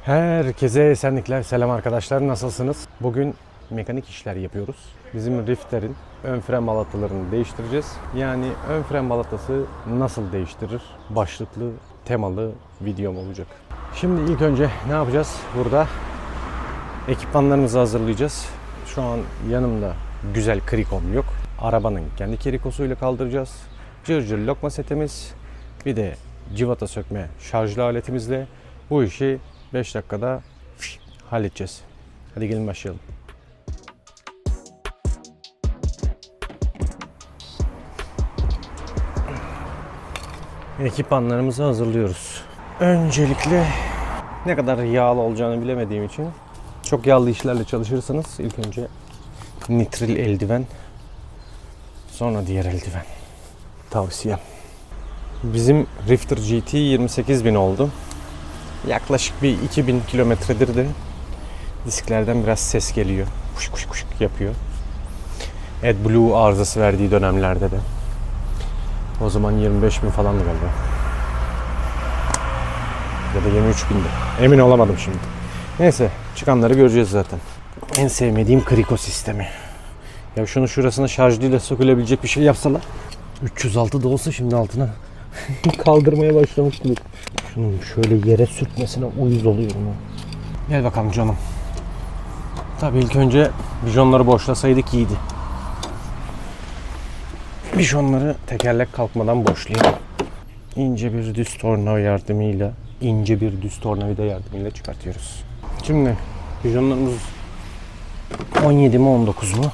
Herkese esenlikler, selam arkadaşlar. Nasılsınız? Bugün mekanik işler yapıyoruz. Bizim Rifter'in ön fren balatalarını değiştireceğiz. Yani ön fren balatası nasıl değiştirir? Başlıklı, temalı videom olacak. Şimdi ilk önce ne yapacağız? Burada ekipmanlarımızı hazırlayacağız. Şu an yanımda güzel krikom yok. Arabanın kendi krikosuyla kaldıracağız. Cırcır lokma setimiz, bir de civata sökme şarjlı aletimizle bu işi 5 dakikada halledeceğiz. Hadi gelin başlayalım. Ekipmanlarımızı hazırlıyoruz. Öncelikle ne kadar yağlı olacağını bilemediğim için çok yağlı işlerle çalışırsanız ilk önce nitril eldiven, sonra diğer eldiven tavsiyem. Bizim Rifter GT 28.000 oldu. Yaklaşık bir 2000 kilometredir de disklerden biraz ses geliyor. Kuş kuş kuş yapıyor. AdBlue arızası verdiği dönemlerde de. O zaman 25.000 falandı galiba. Ya da 23.000'di. Emin olamadım şimdi. Neyse, çıkanları göreceğiz zaten. En sevmediğim kriko sistemi. Ya şunu şurasına şarjlıyla sökülebilecek bir şey yapsalar. 306 da olsa şimdi altına kaldırmaya başlamıştım. Şunun şöyle yere sürtmesine uyuz oluyorum. Gel bakalım canım. Tabii ilk önce bijonları boşlasaydık iyiydi. Bijonları tekerlek kalkmadan boşlayalım. İnce bir düz tornavida yardımıyla çıkartıyoruz. Şimdi bijonlarımız 17 mi 19 mu?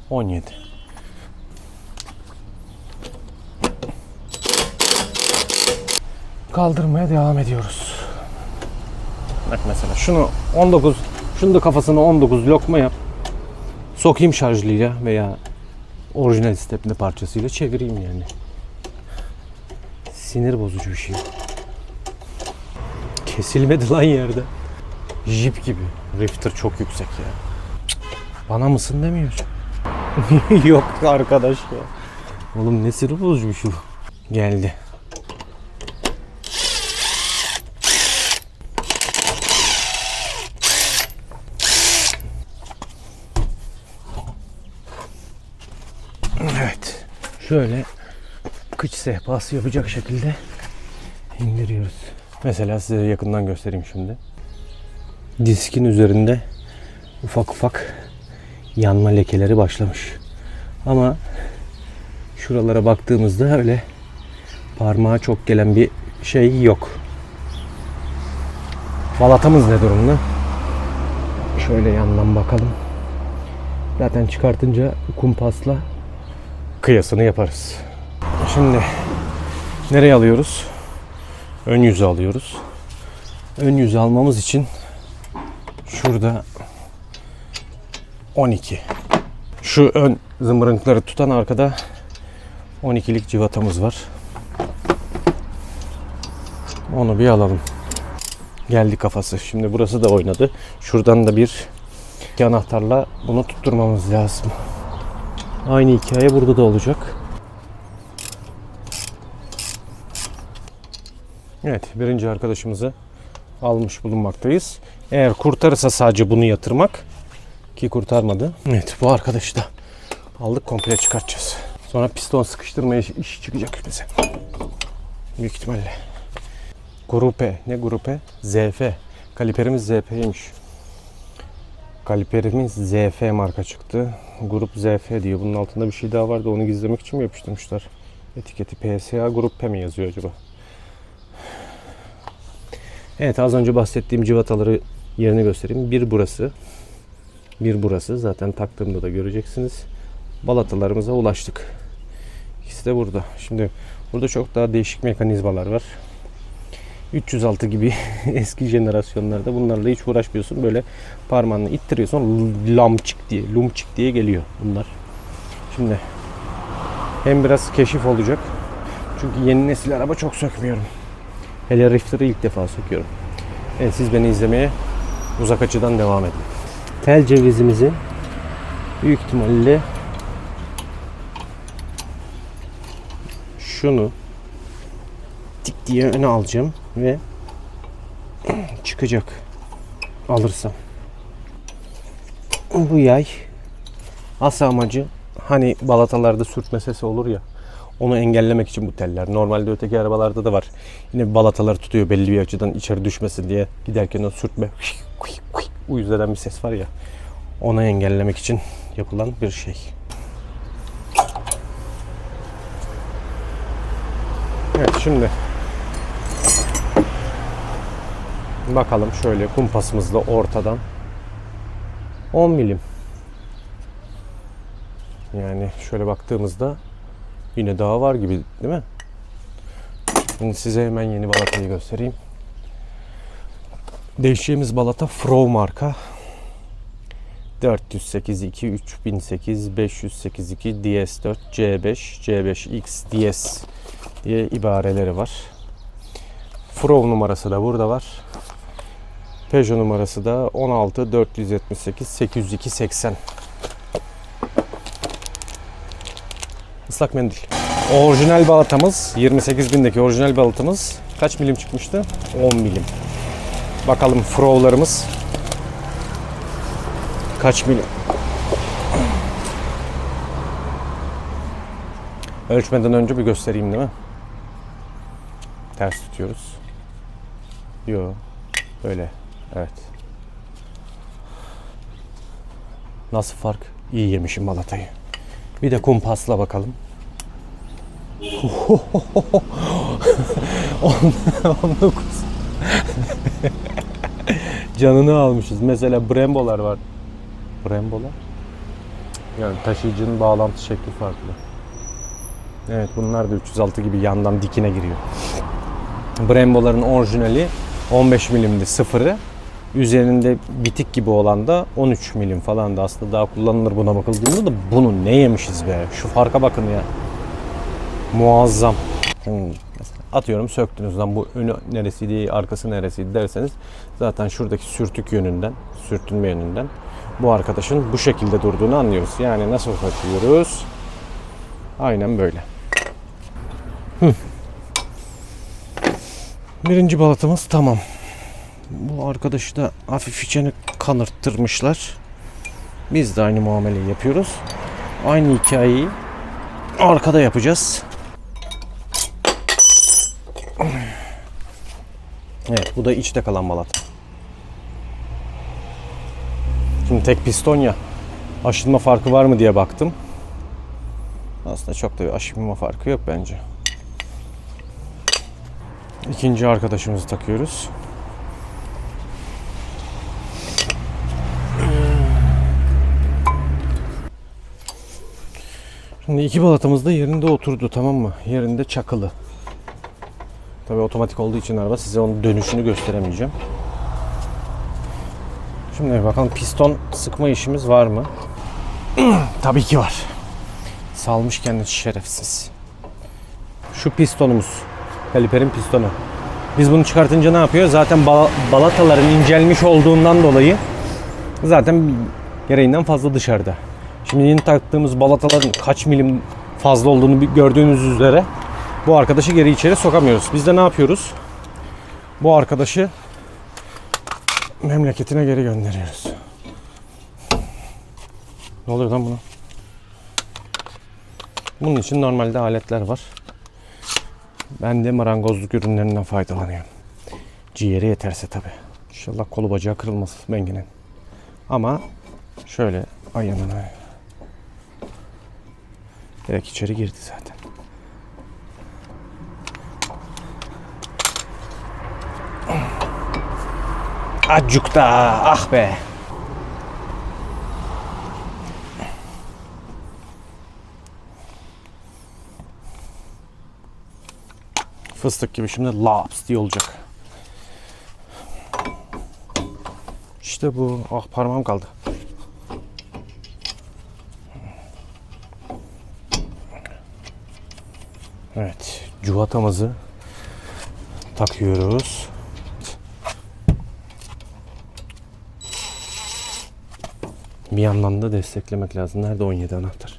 17. Kaldırmaya devam ediyoruz. Bak mesela şunu 19, şunu da kafasına 19 lokma yap. Sokayım şarjlıyla veya orijinal stepne parçasıyla çevireyim yani. Sinir bozucu bir şey. Kesilmedi lan yerde. Jeep gibi. Rifter çok yüksek ya. Bana mısın demiyor. Yok arkadaş ya. Oğlum ne sinir bozucu bir şey bu. Geldi. Evet. Şöyle kıç sehpası yapacak şekilde indiriyoruz. Mesela size yakından göstereyim şimdi. Diskin üzerinde ufak ufak yanma lekeleri başlamış. Ama şuralara baktığımızda öyle parmağa çok gelen bir şey yok. Balatamız ne durumda? Şöyle yandan bakalım. Zaten çıkartınca kumpasla kıyasını yaparız. Şimdi nereye alıyoruz? Ön yüzü alıyoruz. Ön yüzü almamız için şurada 12. Şu ön zımbırınkları tutan arkada 12'lik civatamız var. Onu bir alalım. Geldi kafası. Şimdi burası da oynadı. Şuradan da iki anahtarla bunu tutturmamız lazım. Aynı hikaye burada da olacak. Evet, birinci arkadaşımızı almış bulunmaktayız. Eğer kurtarırsa sadece bunu yatırmak, ki kurtarmadı. Evet, bu arkadaşı da aldık, komple çıkartacağız. Sonra piston sıkıştırma işi çıkacak bize. Büyük ihtimalle. Grupe, ne grupe? ZF. Kaliperimiz ZF'ymiş. Kaliperimiz ZF marka çıktı. Grup ZF diyor. Bunun altında bir şey daha vardı. Onu gizlemek için mi yapıştırmışlar? Etiketi PSA Grup P mi yazıyor acaba? Evet, az önce bahsettiğim civataları yerini göstereyim. Bir burası. Bir burası. Zaten taktığımda da göreceksiniz. Balatalarımıza ulaştık. İkisi de burada. Şimdi burada çok daha değişik mekanizmalar var. 306 gibi eski jenerasyonlarda bunlarla hiç uğraşmıyorsun. Böyle parmağını ittiriyorsun. Lumçik diye geliyor bunlar. Şimdi hem biraz keşif olacak. Çünkü yeni nesil araba çok sökmüyorum. Hele Rifter'ı ilk defa söküyorum. Evet, siz beni izlemeye uzak açıdan devam edin. Tel cevizimizi büyük ihtimalle şunu tik diye öne alacağım ve çıkacak. alırsam. Bu yay asıl amacı, hani balatalarda sürtme sesi olur ya, onu engellemek için bu teller. Normalde öteki arabalarda da var. Yine balataları tutuyor belli bir açıdan içeri düşmesin diye, giderken o sürtme bu yüzden bir ses var ya, onu engellemek için yapılan bir şey. Evet, şimdi bakalım şöyle kumpasımızla ortadan 10 milim. Yani şöyle baktığımızda yine daha var gibi, değil mi? Şimdi size hemen yeni balatayı göstereyim. Değişeceğimiz balata Frov marka 408-2 3008-508-2 DS4 C5 C5X DS diye ibareleri var. Frov numarası da burada var. Peugeot numarası da 16 478 802 80. Islak mendil. Orijinal balatamız, 28.000'deki orijinal balatamız kaç milim çıkmıştı? 10 milim. Bakalım Frov'larımız kaç milim? Ölçmeden önce bir göstereyim, değil mi? Ters tutuyoruz. Yo, böyle. Evet. Nasıl fark? İyi yemişim balatayı. Bir de kumpasla bakalım. 19. Canını almışız. Mesela Brembo'lar var. Brembo'lar? Yani taşıyıcının bağlantı şekli farklı. Evet, bunlar da 306 gibi yandan dikine giriyor. Brembo'ların orijinali 15 milimdi sıfırı. Üzerinde bitik gibi olan da 13 milim falan da, aslında daha kullanılır buna bakıldığında da bunu ne yemişiz be. Şu farka bakın ya. Muazzam. Atıyorum söktünüz lan, bu önü neresiydi, arkası neresiydi derseniz zaten şuradaki sürtük yönünden, sürtünme yönünden bu arkadaşın bu şekilde durduğunu anlıyoruz. Yani nasıl bakıyoruz? Aynen böyle. Birinci balatamız tamam. Bu arkadaşı da hafif içini kanırttırmışlar. Biz de aynı muameleyi yapıyoruz. Aynı hikayeyi arkada yapacağız. Evet, bu da içte kalan balata. Şimdi tek piston ya, aşınma farkı var mı diye baktım. Aslında çok da bir aşınma farkı yok bence. İkinci arkadaşımızı takıyoruz. Şimdi iki balatamız da yerinde oturdu, tamam mı? Yerinde çakılı. Tabii otomatik olduğu için araba, size onun dönüşünü gösteremeyeceğim. Şimdi bakalım piston sıkma işimiz var mı? Tabii ki var. Salmış kendini şerefsiz. Şu pistonumuz. Kaliperin pistonu. Biz bunu çıkartınca ne yapıyor? Zaten balataların incelmiş olduğundan dolayı zaten gereğinden fazla dışarıda. Şimdi yeni taktığımız balataların kaç milim fazla olduğunu gördüğünüz üzere bu arkadaşı geri içeri sokamıyoruz. Biz de ne yapıyoruz? Bu arkadaşı memleketine geri gönderiyoruz. Ne oluyor lan buna? Bunun için normalde aletler var. Ben de marangozluk ürünlerinden faydalanıyorum. Ciğeri yeterse tabii. İnşallah kolu bacağı kırılmaz Bengi'nin. Ama şöyle ayağına direkt içeri girdi zaten. Acukta, ah be. Fıstık gibi şimdi laps diye olacak. İşte bu. Ah, parmağım kaldı. Evet, cuvatamızı takıyoruz. Bir yandan da desteklemek lazım. Nerede 17 anahtar?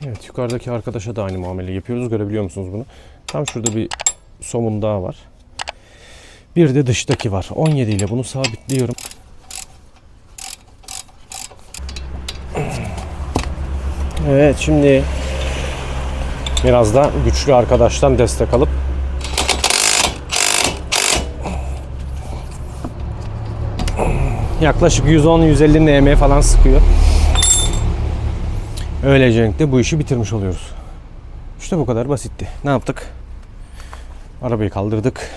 Evet, yukarıdaki arkadaşa da aynı muamele yapıyoruz. Görebiliyor musunuz bunu? Tam şurada bir somun daha var. Bir de dıştaki var. 17 ile bunu sabitliyorum. Evet, şimdi biraz da güçlü arkadaştan destek alıp yaklaşık 110-150 Nm falan sıkıyor. Böylelikle bu işi bitirmiş oluyoruz. İşte bu kadar basitti. Ne yaptık? Arabayı kaldırdık.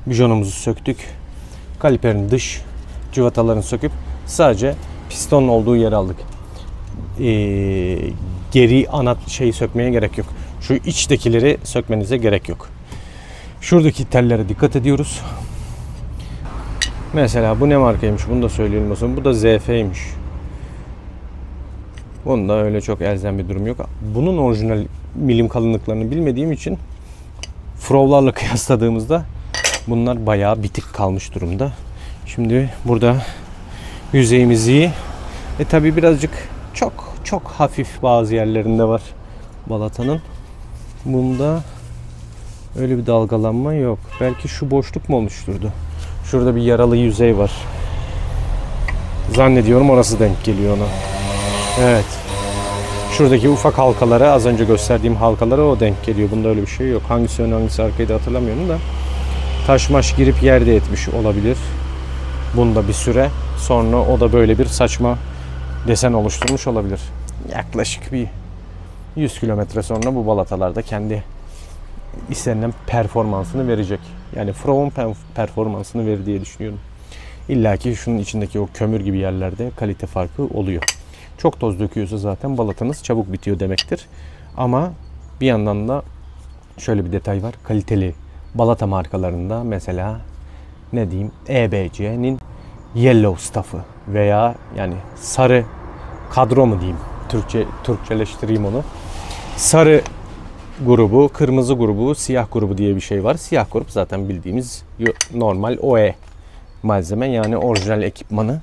Bijonumuzu söktük. Kaliperin dış cıvatalarını söküp sadece pistonun olduğu yeri aldık. Geri ana şeyi sökmeye gerek yok. Şu içtekileri sökmenize gerek yok. Şuradaki tellere dikkat ediyoruz. Mesela bu ne markaymış? Bunu da söyleyelim o zaman. Bu da ZF'ymiş. Bunda öyle çok elzem bir durum yok. Bunun orijinal milim kalınlıklarını bilmediğim için Frov'larla kıyasladığımızda bunlar bayağı bitik kalmış durumda. Şimdi burada yüzeyimiz iyi. Tabi birazcık çok hafif bazı yerlerinde var balatanın. Bunda öyle bir dalgalanma yok. Belki şu boşluk mu oluşturdu? Şurada bir yaralı yüzey var. Zannediyorum orası denk geliyor ona. Evet. Şuradaki ufak halkalara, az önce gösterdiğim halkalara o denk geliyor. Bunda öyle bir şey yok. Hangisi ön hangisi arkayı da hatırlamıyorum da. Taş maş girip yerde etmiş olabilir. Bunda bir süre. Sonra o da böyle bir saçma desen oluşturmuş olabilir. Yaklaşık bir 100 kilometre sonra bu balatalarda kendi istenilen performansını verecek. Yani Frov'un performansını verir diye düşünüyorum. İlla ki şunun içindeki o kömür gibi yerlerde kalite farkı oluyor. Çok toz döküyorsa zaten balatanız çabuk bitiyor demektir. Ama bir yandan da şöyle bir detay var. Kaliteli balata markalarında mesela ne diyeyim EBC'nin Yellow Stuff'ı veya yani sarı kadro mu diyeyim, Türkçeleştireyim onu. Sarı grubu, kırmızı grubu, siyah grubu diye bir şey var. Siyah grup zaten bildiğimiz normal OE malzeme, yani orijinal ekipmanı.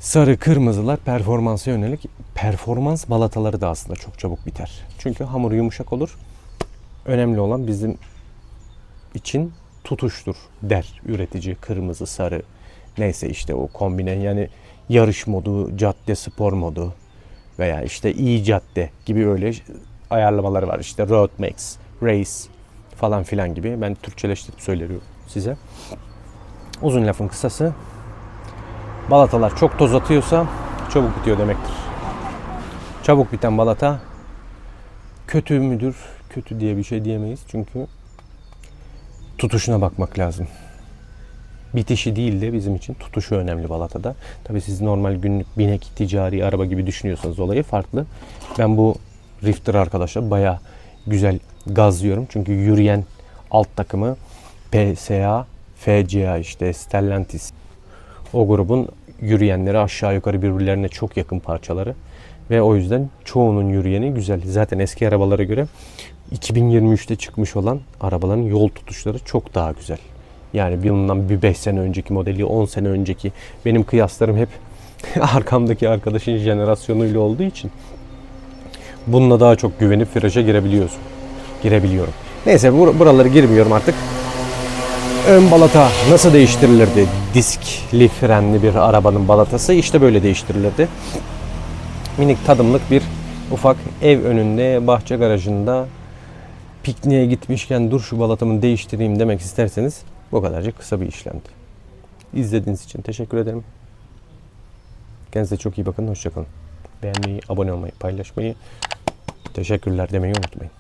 Sarı kırmızılar performansa yönelik. Performans balataları da aslında çok çabuk biter. Çünkü hamur yumuşak olur. Önemli olan bizim için tutuştur der üretici. Kırmızı, sarı, neyse işte o kombine, yani yarış modu, cadde spor modu veya işte iyi cadde gibi öyle ayarlamaları var. İşte Road Max, Race falan filan gibi. Ben Türkçeleştirip söylüyorum size. Uzun lafın kısası, balatalar çok toz atıyorsa çabuk bitiyor demektir. Çabuk biten balata kötü müdür? Kötü diye bir şey diyemeyiz. Çünkü tutuşuna bakmak lazım. Bitişi değil de bizim için tutuşu önemli balatada. Tabii siz normal günlük binek, ticari araba gibi düşünüyorsanız olayı farklı. Ben bu Rifter arkadaşlar bayağı güzel gazlıyorum. Çünkü yürüyen alt takımı PSA, FCA, işte Stellantis, o grubun yürüyenleri aşağı yukarı birbirlerine çok yakın parçaları. Ve o yüzden çoğunun yürüyeni güzel. Zaten eski arabalara göre 2023'te çıkmış olan arabaların yol tutuşları çok daha güzel. Yani bundan bir 5 sene önceki modeli, 10 sene önceki, benim kıyaslarım hep arkamdaki arkadaşın jenerasyonuyla olduğu için bununla daha çok güvenip viraja girebiliyorum. Neyse buraları girmiyorum artık. Ön balata nasıl değiştirilirdi? Diskli frenli bir arabanın balatası işte böyle değiştirilirdi. Minik tadımlık bir ufak ev önünde, bahçe garajında pikniğe gitmişken dur şu balatamı değiştireyim demek isterseniz bu kadarcık kısa bir işlemdi. İzlediğiniz için teşekkür ederim. Kendinize çok iyi bakın. Hoşça kalın. Beğenmeyi, abone olmayı, paylaşmayı, teşekkürler demeyi unutmayın.